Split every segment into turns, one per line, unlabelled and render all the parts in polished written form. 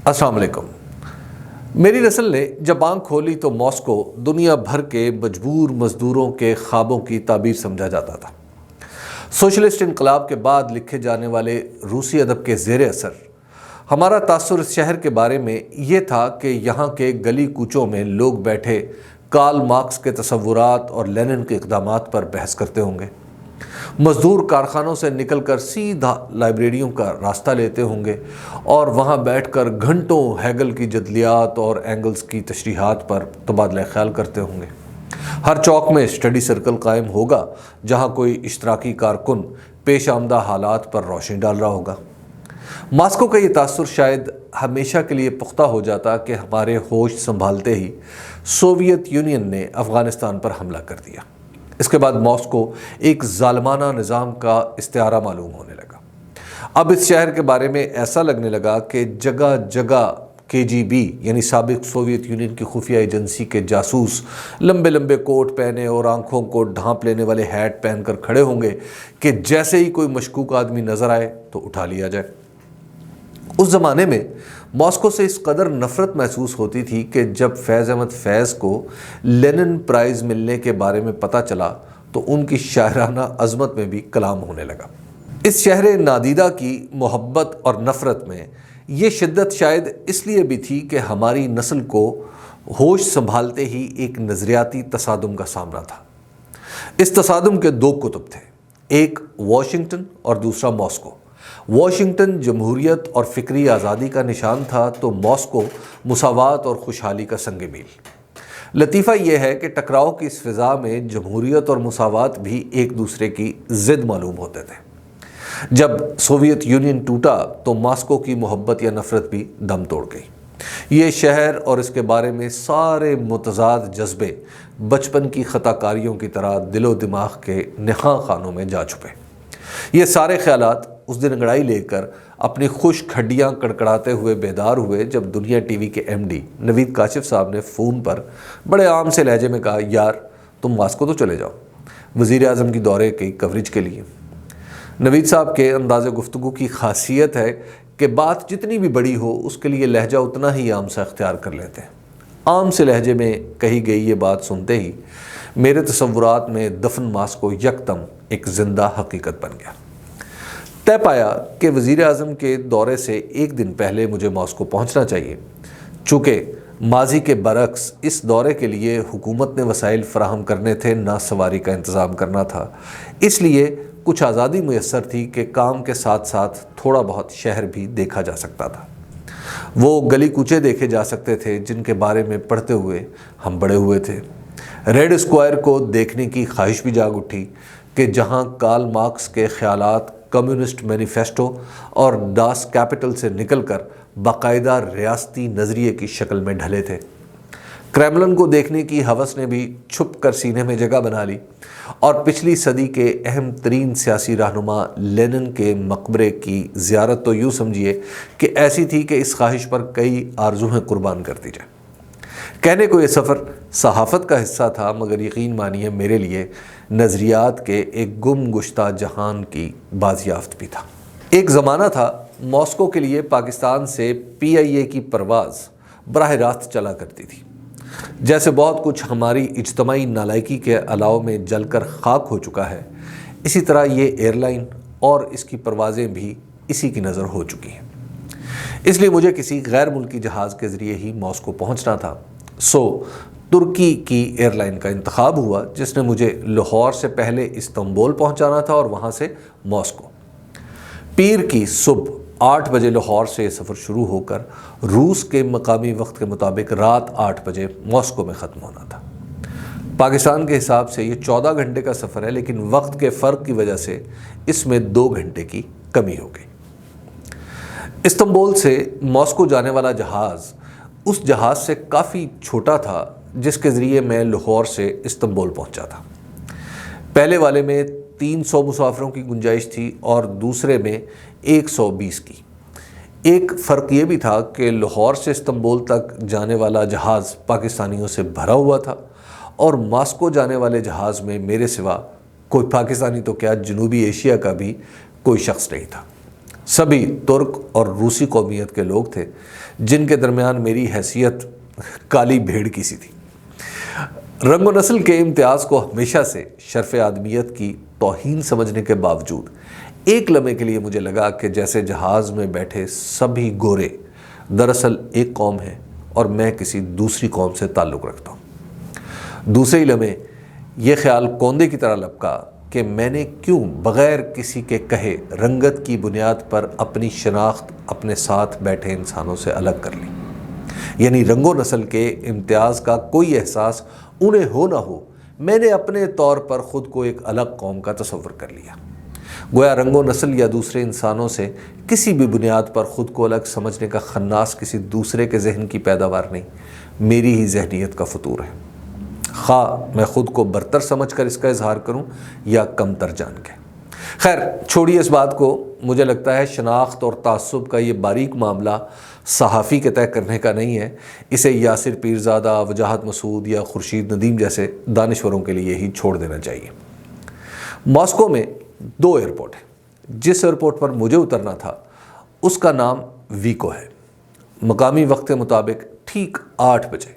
السلام علیکم۔ میری نسل نے جب آنکھ کھولی تو ماسکو دنیا بھر کے مجبور مزدوروں کے خوابوں کی تعبیر سمجھا جاتا تھا۔ سوشلسٹ انقلاب کے بعد لکھے جانے والے روسی ادب کے زیر اثر ہمارا تاثر اس شہر کے بارے میں یہ تھا کہ یہاں کے گلی کوچوں میں لوگ بیٹھے کارل مارکس کے تصورات اور لینن کے اقدامات پر بحث کرتے ہوں گے، مزدور کارخانوں سے نکل کر سیدھا لائبریریوں کا راستہ لیتے ہوں گے اور وہاں بیٹھ کر گھنٹوں ہیگل کی جدلیات اور اینگلز کی تشریحات پر تبادلہ خیال کرتے ہوں گے۔ ہر چوک میں اسٹڈی سرکل قائم ہوگا جہاں کوئی اشتراکی کارکن پیش آمدہ حالات پر روشنی ڈال رہا ہوگا۔ ماسکو کا یہ تاثر شاید ہمیشہ کے لیے پختہ ہو جاتا کہ ہمارے ہوش سنبھالتے ہی سوویت یونین نے افغانستان پر حملہ کر دیا۔ اس کے بعد ماسکو ایک ظالمانہ نظام کا استعارہ معلوم ہونے لگا۔ اب اس شہر کے بارے میں ایسا لگنے لگا کہ جگہ جگہ KGB یعنی سابق سوویت یونین کی خفیہ ایجنسی کے جاسوس لمبے لمبے کوٹ پہنے اور آنکھوں کو ڈھانپ لینے والے ہیٹ پہن کر کھڑے ہوں گے کہ جیسے ہی کوئی مشکوک آدمی نظر آئے تو اٹھا لیا جائے۔ اس زمانے میں ماسکو سے اس قدر نفرت محسوس ہوتی تھی کہ جب فیض احمد فیض کو لینن پرائز ملنے کے بارے میں پتہ چلا تو ان کی شاعرانہ عظمت میں بھی کلام ہونے لگا۔ اس شہر نادیدہ کی محبت اور نفرت میں یہ شدت شاید اس لیے بھی تھی کہ ہماری نسل کو ہوش سنبھالتے ہی ایک نظریاتی تصادم کا سامنا تھا۔ اس تصادم کے دو قطب تھے، ایک واشنگٹن اور دوسرا ماسکو۔ واشنگٹن جمہوریت اور فکری آزادی کا نشان تھا تو ماسکو مساوات اور خوشحالی کا سنگ میل۔ لطیفہ یہ ہے کہ ٹکراؤ کی اس فضا میں جمہوریت اور مساوات بھی ایک دوسرے کی ضد معلوم ہوتے تھے۔ جب سوویت یونین ٹوٹا تو ماسکو کی محبت یا نفرت بھی دم توڑ گئی۔ یہ شہر اور اس کے بارے میں سارے متضاد جذبے بچپن کی خطا کاریوں کی طرح دل و دماغ کے نخاں خانوں میں جا چھپے۔ یہ سارے خیالات اس دن انگڑائی لے کر اپنی خشک ہڈیاں کڑکڑاتے ہوئے بیدار ہوئے جب دنیا ٹی وی کے MD نوید کاشف صاحب نے فون پر بڑے عام سے لہجے میں کہا، یار تم ماسکو تو چلے جاؤ وزیر اعظم کی دورے کی کوریج کے لیے۔ نوید صاحب کے انداز گفتگو کی خاصیت ہے کہ بات جتنی بھی بڑی ہو اس کے لیے لہجہ اتنا ہی عام سا اختیار کر لیتے ہیں۔ عام سے لہجے میں کہی گئی یہ بات سنتے ہی میرے تصورات میں دفن ماسکو یکدم ایک زندہ حقیقت بن گیا۔ طے پایا کہ وزیر اعظم کے دورے سے ایک دن پہلے مجھے ماسکو پہنچنا چاہیے۔ چونکہ ماضی کے برعکس اس دورے کے لیے حکومت نے وسائل فراہم کرنے تھے، نہ سواری کا انتظام کرنا تھا، اس لیے کچھ آزادی میسر تھی کہ کام کے ساتھ ساتھ تھوڑا بہت شہر بھی دیکھا جا سکتا تھا۔ وہ گلی کوچے دیکھے جا سکتے تھے جن کے بارے میں پڑھتے ہوئے ہم بڑے ہوئے تھے۔ ریڈ اسکوائر کو دیکھنے کی خواہش بھی جاگ اٹھی کہ جہاں کارل مارکس کے خیالات کمیونسٹ مینیفیسٹو اور ڈاس کیپٹل سے نکل کر باقاعدہ ریاستی نظریے کی شکل میں ڈھلے تھے۔ کریملن کو دیکھنے کی ہوس نے بھی چھپ کر سینے میں جگہ بنا لی اور پچھلی صدی کے اہم ترین سیاسی رہنما لینن کے مقبرے کی زیارت تو یوں سمجھیے کہ ایسی تھی کہ اس خواہش پر کئی آرزویں قربان کر دی جائیں۔ کہنے کو یہ سفر صحافت کا حصہ تھا، مگر یقین مانیے میرے لیے نظریات کے ایک گم گشتہ جہان کی بازیافت بھی تھا۔ ایک زمانہ تھا ماسکو کے لیے پاکستان سے PIA کی پرواز براہ راست چلا کرتی تھی۔ جیسے بہت کچھ ہماری اجتماعی نالائکی کے علاوہ میں جل کر خاک ہو چکا ہے، اسی طرح یہ ایئر لائن اور اس کی پروازیں بھی اسی کی نظر ہو چکی ہیں۔ اس لیے مجھے کسی غیر ملکی جہاز کے ذریعے ہی ماسکو پہنچنا تھا۔ سو ترکی کی ایئر لائن کا انتخاب ہوا جس نے مجھے لاہور سے پہلے استنبول پہنچانا تھا اور وہاں سے ماسکو۔ پیر کی صبح 8 بجے لاہور سے سفر شروع ہو کر روس کے مقامی وقت کے مطابق رات 8 بجے ماسکو میں ختم ہونا تھا۔ پاکستان کے حساب سے یہ 14 گھنٹے کا سفر ہے، لیکن وقت کے فرق کی وجہ سے اس میں 2 گھنٹے کی کمی ہو گئی۔ استنبول سے ماسکو جانے والا جہاز اس جہاز سے کافی چھوٹا تھا جس کے ذریعے میں لاہور سے استنبول پہنچا تھا۔ پہلے والے میں 300 مسافروں کی گنجائش تھی اور دوسرے میں 120 کی۔ ایک فرق یہ بھی تھا کہ لاہور سے استنبول تک جانے والا جہاز پاکستانیوں سے بھرا ہوا تھا اور ماسکو جانے والے جہاز میں میرے سوا کوئی پاکستانی تو کیا جنوبی ایشیا کا بھی کوئی شخص نہیں تھا۔ سبھی ترک اور روسی قومیت کے لوگ تھے جن کے درمیان میری حیثیت کالی بھیڑ کی سی تھی۔ رنگ و نسل کے امتیاز کو ہمیشہ سے شرف آدمیت کی توہین سمجھنے کے باوجود ایک لمحے کے لیے مجھے لگا کہ جیسے جہاز میں بیٹھے سبھی گورے دراصل ایک قوم ہے اور میں کسی دوسری قوم سے تعلق رکھتا ہوں۔ دوسرے ہی لمحے یہ خیال کوندے کی طرح لپکا کہ میں نے کیوں بغیر کسی کے کہے رنگت کی بنیاد پر اپنی شناخت اپنے ساتھ بیٹھے انسانوں سے الگ کر لی، یعنی رنگ و نسل کے امتیاز کا کوئی احساس انہیں ہو نہ ہو، میں نے اپنے طور پر خود کو ایک الگ قوم کا تصور کر لیا۔ گویا رنگ و نسل یا دوسرے انسانوں سے کسی بھی بنیاد پر خود کو الگ سمجھنے کا خناس کسی دوسرے کے ذہن کی پیداوار نہیں، میری ہی ذہنیت کا فطور ہے، خواہ میں خود کو برتر سمجھ کر اس کا اظہار کروں یا کم تر جان کے۔ خیر چھوڑیے اس بات کو، مجھے لگتا ہے شناخت اور تعصب کا یہ باریک معاملہ صحافی کے طے کرنے کا نہیں ہے، اسے یاسر پیرزادہ، وجاہت مسعود یا خورشید ندیم جیسے دانشوروں کے لیے ہی چھوڑ دینا چاہیے۔ ماسکو میں 2 ایئرپورٹ ہیں۔ جس ایئرپورٹ پر مجھے اترنا تھا اس کا نام ویکو ہے۔ مقامی وقت کے مطابق ٹھیک 8 بجے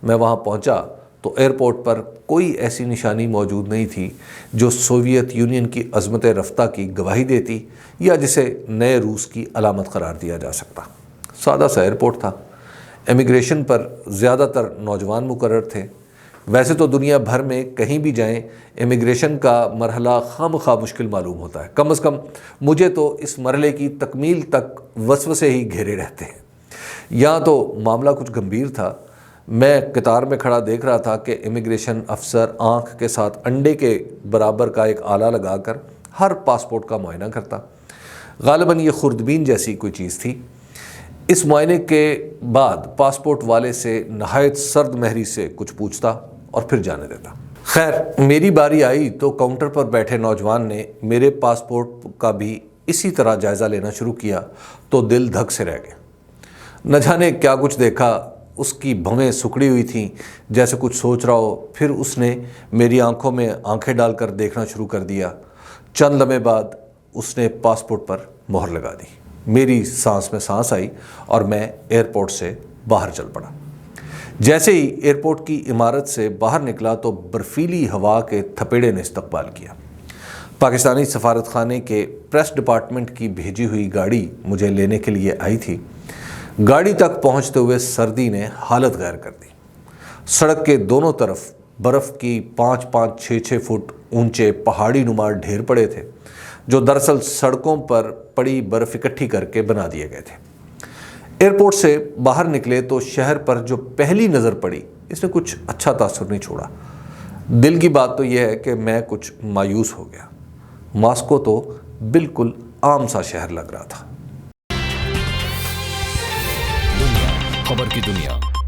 میں وہاں پہنچا تو ایئرپورٹ پر کوئی ایسی نشانی موجود نہیں تھی جو سوویت یونین کی عظمت رفتہ کی گواہی دیتی یا جسے نئے روس کی علامت قرار دیا جا سکتا۔ سادہ سا ایئرپورٹ تھا۔ امیگریشن پر زیادہ تر نوجوان مقرر تھے۔ ویسے تو دنیا بھر میں کہیں بھی جائیں امیگریشن کا مرحلہ خامخواہ مشکل معلوم ہوتا ہے، کم از کم مجھے تو اس مرحلے کی تکمیل تک وسوسے ہی گھیرے رہتے ہیں۔ یہاں تو معاملہ کچھ گمبھیر تھا۔ میں قطار میں کھڑا دیکھ رہا تھا کہ امیگریشن افسر آنکھ کے ساتھ انڈے کے برابر کا ایک آلہ لگا کر ہر پاسپورٹ کا معائنہ کرتا۔ غالباً یہ خوردبین جیسی کوئی چیز تھی۔ اس معائنے کے بعد پاسپورٹ والے سے نہایت سرد مہری سے کچھ پوچھتا اور پھر جانے دیتا۔ خیر میری باری آئی تو کاؤنٹر پر بیٹھے نوجوان نے میرے پاسپورٹ کا بھی اسی طرح جائزہ لینا شروع کیا تو دل دھک سے رہ گیا۔ نہ جانے کیا کچھ دیکھا، اس کی بھویں سکڑی ہوئی تھیں جیسے کچھ سوچ رہا ہو۔ پھر اس نے میری آنکھوں میں آنکھیں ڈال کر دیکھنا شروع کر دیا۔ چند لمحے بعد اس نے پاسپورٹ پر مہر لگا دی۔ میری سانس میں سانس آئی اور میں ایئرپورٹ سے باہر چل پڑا۔ جیسے ہی ایئرپورٹ کی عمارت سے باہر نکلا تو برفیلی ہوا کے تھپیڑے نے استقبال کیا۔ پاکستانی سفارت خانے کے پریس ڈپارٹمنٹ کی بھیجی ہوئی گاڑی مجھے لینے کے لیے آئی تھی۔ گاڑی تک پہنچتے ہوئے سردی نے حالت غیر کر دی۔ سڑک کے دونوں طرف برف کی 5-5 6-6 فٹ اونچے پہاڑی نما ڈھیر پڑے تھے جو دراصل سڑکوں پر پڑی برف اکٹھی کر کے بنا دیے گئے تھے۔ ایئرپورٹ سے باہر نکلے تو شہر پر جو پہلی نظر پڑی اس نے کچھ اچھا تاثر نہیں چھوڑا۔ دل کی بات تو یہ ہے کہ میں کچھ مایوس ہو گیا۔ ماسکو تو بالکل عام سا شہر لگ رہا تھا۔
خبر کی دنیا